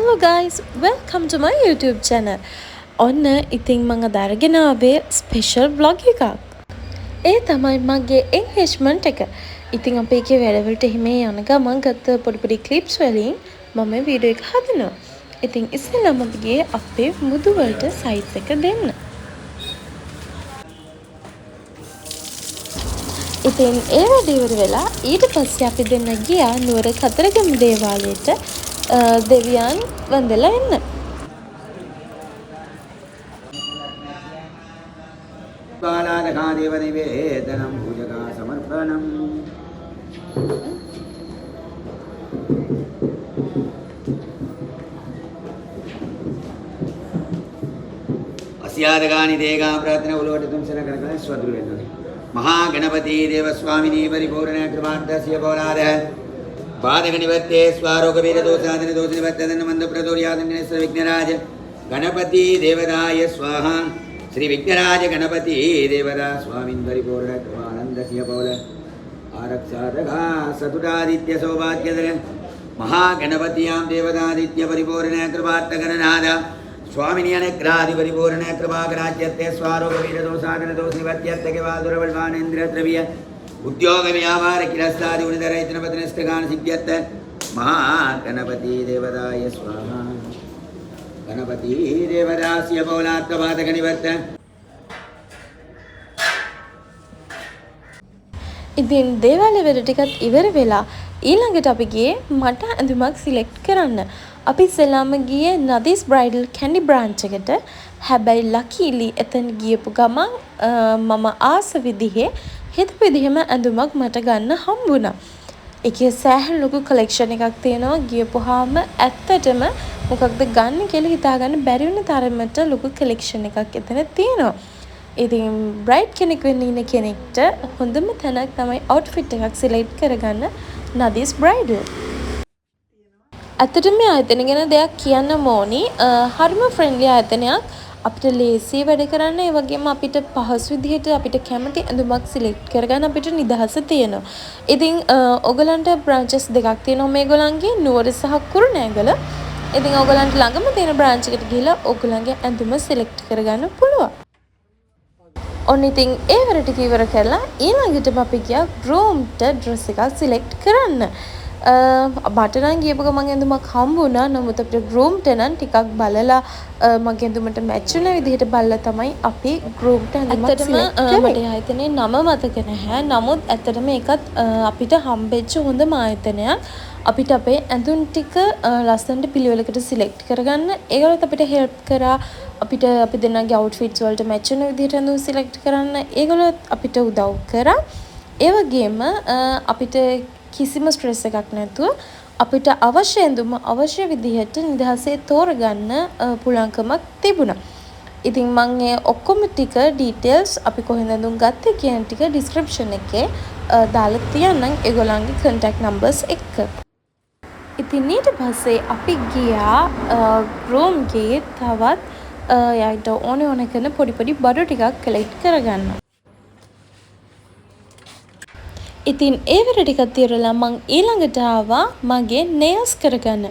Hello guys, welcome to my YouTube channel. ඔන්න ඉතින් මම අදගෙන ආවේ ස්පෙෂල් vlog එකක්. ඒ තමයි මගේ engagement එක. ඉතින් අපි එකේ වැඩවලට හිමේ යන ගමන් ගත්ත පොඩි clips වලින් මම මේ වීඩියෝ එක හදනවා. ඉතින් ඉස්සෙල්ලාම අපි ගියේ අපේ මුදු වලට size එක දෙන්න. ඉතින් ඒ වැඩ ඉවර වෙලා ඊට පස්සේ අපි දෙන්න ගියා නුවර කතරගම දේවාලයට දෙවියන් වන්දලා එන්න. बालादखा देवनिवेदनं पूजका समर्पणम् अस्यादगानि देगा प्रार्थना उलवट तुम से नगर करें स्वद्रु वेदने महागणपति देव स्वामिनी परिपूर्ण कृपार्थस्य पौराद बाधक निवर्ते स्वारोग वीर दोषादन दोष निवर्तन मंद प्रदोर्यादन विघ्नराज गणपति देवदाय स्वाहा श्री विघ्नराज गणपति देवदा स्वामिन् परिपूर्ण कृपानंद सिंह पौल आरक्षादगा सतुरादित्य सौभाग्यधर महागणपतियां देवदादित्य परिपूर्ण कृपार्थगणनाद स्वामिनि अनुग्रहादि परिपूर्ण कृपाकराज्यते स्वारोग वीर दोषादन दोष निवर्त्यत्य के वादुरबलवानेन्द्र द्रव्य उद्योग व्यापार किरस्तादि उनिधर इतनपतनस्तगान सिद्ध्यत् महागणपति देवदाय स्वाहा गणपति देवदास्य पौलात्तपादक निवर्त ඉතින් දේවාලය වැඩ ටිකත් ඉවර වෙලා ඊළඟට අපි ගියේ මට ඇඳුමක් සිලෙක්ට් කරන්න. අපි ඉස්සෙල්ලාම ගියේ නදීස් බ්‍රයිඩල් කැන්ඩි බ්‍රාන්ච් එකට. හැබැයි ලකීලි එතන ගියපු ගමන් මම ආස විදිහේ හිතපු විදිහම ඇඳුමක් මට ගන්න හම්බුණා. ඒකේ සෑහෙන ලොකු කලෙක්ෂන් එකක් තියෙනවා. ගියපුවාම ඇත්තටම මොකක්ද ගන්න කියලා හිතාගන්න බැරි වෙන තරමට ලොකු කලෙක්ෂන් එකක් එතන තියෙනවා. ඉතින් බ්‍රයිඩ් කෙනෙක් වෙන්න ඉන්න කෙනෙක්ට හොඳම තැනක් තමයි අවුට්ෆිට් එකක් සිලෙක්ට් කරගන්න නදීස් බ්‍රයිඩල්. ඇත්තටම මේ ආයතන ගැන දෙයක් කියන්න ඕනි. හරිම ෆ්‍රෙන්ඩ්ලි ආයතනයක්. අපිට ලේසි වැඩ කරන්න ඒ වගේම අපිට පහසු විදිහට අපිට කැමති ඇඳුමක් සිලෙක්ට් කරගන්න අපිට නිදහස තියෙනවා. ඉතින් ඔයගලන්ට බ්‍රාන්චස් දෙකක් තියෙනවා මේගොල්ලන්ගේ නුවර සහ කුරුණෑගල. ඉතින් ඔයගලන්ට ළඟම තියෙන බ්‍රාන්ච් එකට ගිහලා ඔයගලන්ගේ ඇඳුම සිලෙක්ට් කරගන්න පුළුවන්. ඔන්න ඉතින් ඒ වැඩ ටික ඉවර කරලා ඊළඟටම අපි ගියා ග්‍රූම්ට ඩ්‍රෙස් එකක් සිලෙක්ට් කරන්න. මට නම් ගියපු ගමන් ඇඳුමක් හම්බුණා. නමුත් අපිට ග්‍රූම්ට නම් ටිකක් බලලා මගේ ඇඳුමට මැච් වෙන විදිහට බලලා තමයි අපි ග්‍රූම්ට ඇඳුමක් සිලෙක්ට් කරේ. මට ආයතනයේ නම මතක නැහැ. නමුත් ඇත්තටම ඒකත් අපිට හම්බෙච්ච හොඳම ආයතනයක්. අපිට අපේ ඇඳුම් ටික ලස්සනට පිළිවෙලකට සිලෙක්ට් කරගන්න ඒගොල්ලොත් අපිට හෙල්ප් කරා. අපිට අපි දෙන්නගේ අවුට්ෆිට්ස් වලට මැච් වෙන විදිහට ඇඳුම් සිලෙක්ට් කරන්න ඒගොල්ලොත් අපිට උදව් කරා. ඒ වගේම අපිට කිසිම ස්ට්‍රෙස් එකක් නැතුව අපිට අවශ්‍ය ඇඳුම අවශ්‍ය විදිහට නිදහසේ තෝරගන්න පුළුවන්කමක් තිබුණා. ඉතින් මම ඒ ඔක්කොම ටික ඩීටේල්ස් අපි කොහෙන්ද ඇඳුම් ගත්තේ කියන ටික ඩිස්ක්‍රිප්ෂන් එකේ දාලා තියන්නම් ඒගොල්ලන්ගේ contact numbers එක්ක. ඉතින් ඊට පස්සේ අපි ගියා රූම්ගේ තවත් යාට ඕන කරන පොඩි බඩු ටිකක් කලෙක්ට් කරගන්න. ඉතින් ඒ වැඩ ටිකත් ඉවරලා මං ඊළඟට ආවා මගේ nails කරගන්න.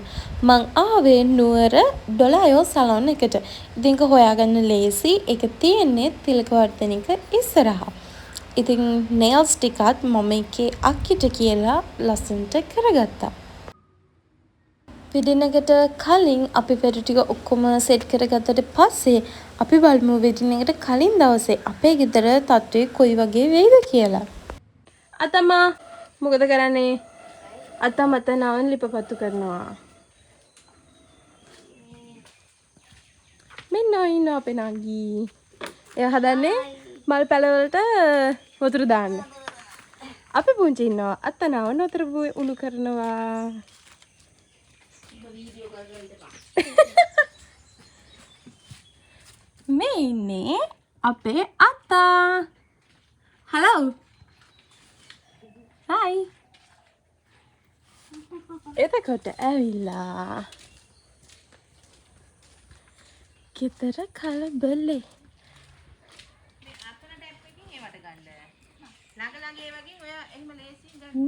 මං ආවේ නුවර ඩොලායෝ සලෝන් එකට. ඉතින් ඒක හොයාගන්න ලේසි. ඒක තියෙන්නේ තිලකවර්ධනික ඉස්සරහා. ඉතින් nails ටිකත් මම එකේ අක්කිට කියලා ලස්සනට කරගත්තා. වෙඩින් එකට කලින් අපි වැඩ ටික ඔක්කොම සෙට් කරගත්තට පස්සේ අපි බලමු වෙඩින් එකට කලින් දවසේ අපේ ගෙදර තත්ත්වය කොයි වගේ වෙයිද කියලා. අතම්මා මොකද කරන්නේ? අතම්මා තනවන් ලිපපත්තු කරනවා. මෙන්න ඉන්න අපේ නංගී. එයා හදන්නේ මල් පැල වලට වතුර දාන්න. අපි පුංචි ඉන්නවා. අතනවන් වතුර උණු කරනවා. මේ ඉන්නේ අපේ අත්තා. හලෝ. හයි. එතකොට ඇවිල්ලා. කිතර කලබලේ.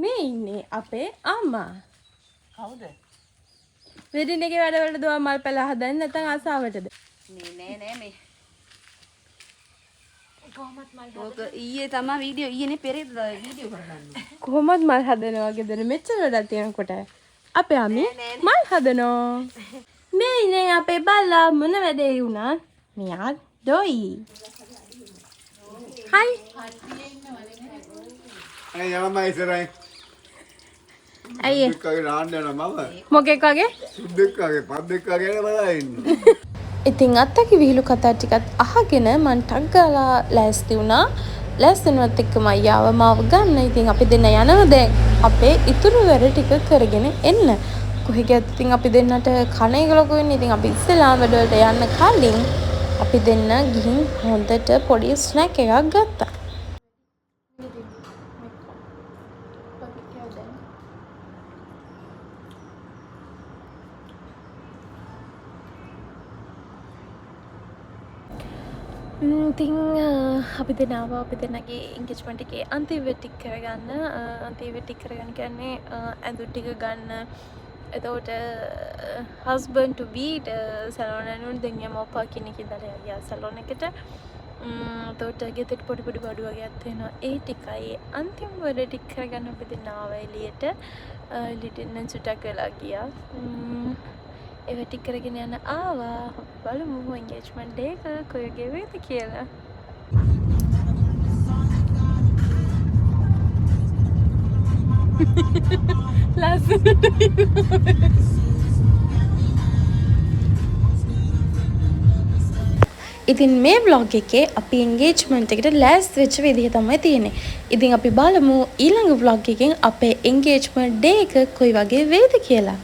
මේ ඉන්නේ අපේ අම්මා. කවුද? වෙඩින් එකේ වැඩවලට දුව මල් පැල හදන්නේ නැත්නම් ආසාවටද? නෑ මේ. ඔක ඊයේ තමයි වීඩියෝ ඊයේනේ පෙරේද වීඩියෝ කරගන්නේ. කොහොමද මල් හදනවා ගෙදර මෙච්චර වැඩක් තියෙනකොට අපේ අමි මල් හදනවා. මේ ඉන්නේ අපේ බල්ලා මොන වැඩේ වුණා? මෙයා ඩොයි. හයි. අනේ යනවා ඉස්සරහින්. අයියේ. කගේ රාන්න යනවා මම. මොකෙක් වගේ? සුද්දෙක් වගේ පද්දෙක් වගේ බලලා ඉන්නේ. ඉතින් අත්තගේ විහිළු කතා ටිකත් අහගෙන මං ටක් ගාලා ලෑස්ති වුණා. ලෑස්ති වුණත් එක්කම අයියාව මාව ගන්න. ඉතින් අපි දෙන්න යනවා දැන් අපේ ඉතුරු වැඩ ටික කරගෙන එන්න. කොහෙ ගියත් ඉතින් අපි දෙන්නට කණ එක ලොකු වෙන්නේ. ඉතින් අපි ඉස්සෙල්ලාම වැඩවලට යන්න කලින් අපි දෙන්න ගිහින් හොඳට පොඩි ස්නැක් එකක් ගත්තා. ඉතින් අපි දෙනාව අපි දෙන්නගේ එන්ගේජ්මන්ට් එකේ අන්තිම ටික කරගන්න අන්තිම ටික කරගන්න කියන්නේ ඇඳුම් ටික ගන්න. එතකොට හස්බන්ඩ් ටු බීට සැලෝන් යනුන් දෙන්නියම ඔප්පා කෙනෙක් ඉඳලා ගියා සැලෝන් එකට. එතකොට ගෙදරට පොඩි පොඩි බඩු වගේක් තියෙනවා. ඒ ටිකයි අන්තිම වැඩ ටික කරගන්න අපි දෙනාව එළියට ලිටින් චුට්ටක් වෙලා ගියා. ඒව ටික කරගෙන යන ආවා. බලමු එන්ගේජ්මන්ට් එක කොයි වගේ වේද කියලා. ඉතින් මේ vlog එකේ අපි engagement එකට ලෑස්ති වෙච්ච විදිහ තමයි තියෙන්නේ. ඉතින් අපි බලමු ඊළඟ vlog එකෙන් අපේ engagement day එක කොයි වගේ වේද කියලා.